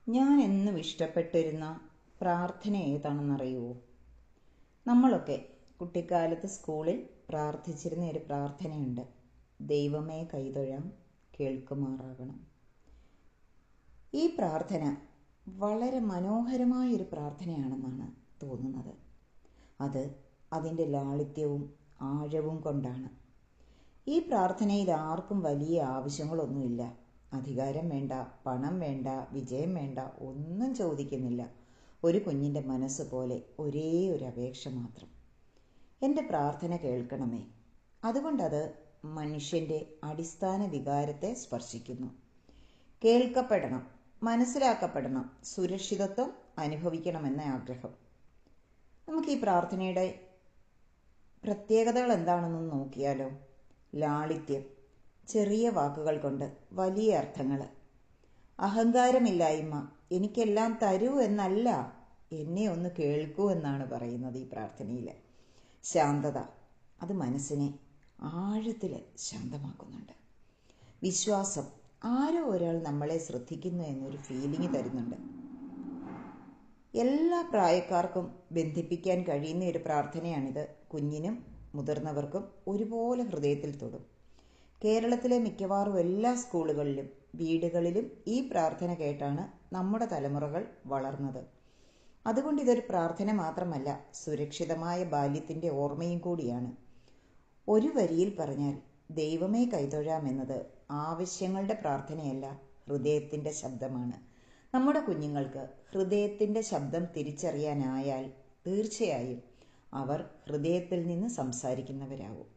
ഞാൻ എന്നും ഇഷ്ടപ്പെട്ടിരുന്ന പ്രാർത്ഥന ഏതാണെന്നറിയുമോ? നമ്മളൊക്കെ കുട്ടിക്കാലത്ത് സ്കൂളിൽ പ്രാർത്ഥിച്ചിരുന്ന ഒരു പ്രാർത്ഥനയുണ്ട്. ദൈവമേ കൈതൊഴാം, കേൾക്കുമാറാകണം. ഈ പ്രാർത്ഥന വളരെ മനോഹരമായൊരു പ്രാർത്ഥനയാണെന്നാണ് തോന്നുന്നത്. അത് അതിൻ്റെ ലാളിത്യവും ആഴവും കൊണ്ടാണ്. ഈ പ്രാർത്ഥനയിൽ ആർക്കും വലിയ ആവശ്യങ്ങളൊന്നുമില്ല. അധികാരം വേണ്ട, പണം വേണ്ട, വിജയം വേണ്ട, ഒന്നും ചോദിക്കുന്നില്ല. ഒരു കുഞ്ഞിൻ്റെ മനസ്സ് പോലെ ഒരേ ഒരു അപേക്ഷ മാത്രം: എൻ്റെ പ്രാർത്ഥന കേൾക്കണമേ. അതുകൊണ്ടത് മനുഷ്യൻ്റെ അടിസ്ഥാന വികാരത്തെ സ്പർശിക്കുന്നു. കേൾക്കപ്പെടണം, മനസ്സിലാക്കപ്പെടണം, സുരക്ഷിതത്വം അനുഭവിക്കണമെന്ന ആഗ്രഹം. നമുക്ക് ഈ പ്രാർത്ഥനയുടെ പ്രത്യേകതകൾ എന്താണെന്നൊന്ന് നോക്കിയാലോ? ലാളിത്യം, ചെറിയ വാക്കുകൾ കൊണ്ട് വലിയ അർത്ഥങ്ങൾ. അഹങ്കാരമില്ലായ്മ, എനിക്കെല്ലാം തരൂ എന്നല്ല, എന്നെ ഒന്ന് കേൾക്കൂ എന്നാണ് പറയുന്നത് ഈ പ്രാർത്ഥനയിൽ. ശാന്തത, അത് മനസ്സിനെ ആഴത്തിൽ ശാന്തമാക്കുന്നുണ്ട്. വിശ്വാസം, ആരോ ഒരാൾ നമ്മളെ ശ്രദ്ധിക്കുന്നു എന്നൊരു ഫീലിംഗ് തരുന്നുണ്ട്. എല്ലാ പ്രായക്കാർക്കും ബന്ധിപ്പിക്കാൻ കഴിയുന്ന ഒരു പ്രാർത്ഥനയാണിത്. കുഞ്ഞിനും മുതിർന്നവർക്കും ഒരുപോലെ ഹൃദയത്തിൽ തൊടും. കേരളത്തിലെ മിക്കവാറും എല്ലാ സ്കൂളുകളിലും വീടുകളിലും ഈ പ്രാർത്ഥന കേട്ടാണ് നമ്മുടെ തലമുറകൾ വളർന്നത്. അതുകൊണ്ട് ഇതൊരു പ്രാർത്ഥന മാത്രമല്ല, സുരക്ഷിതമായ ബാല്യത്തിൻ്റെ ഓർമ്മയും കൂടിയാണ്. ഒരു വരിയിൽ പറഞ്ഞാൽ, ദൈവമേ കൈതൊഴാമെന്നത് ആവശ്യങ്ങളുടെ പ്രാർത്ഥനയല്ല, ഹൃദയത്തിൻ്റെ ശബ്ദമാണ്. നമ്മുടെ കുഞ്ഞുങ്ങൾക്ക് ഹൃദയത്തിൻ്റെ ശബ്ദം തിരിച്ചറിയാനായാൽ തീർച്ചയായും അവർ ഹൃദയത്തിൽ നിന്ന് സംസാരിക്കുന്നവരാകും.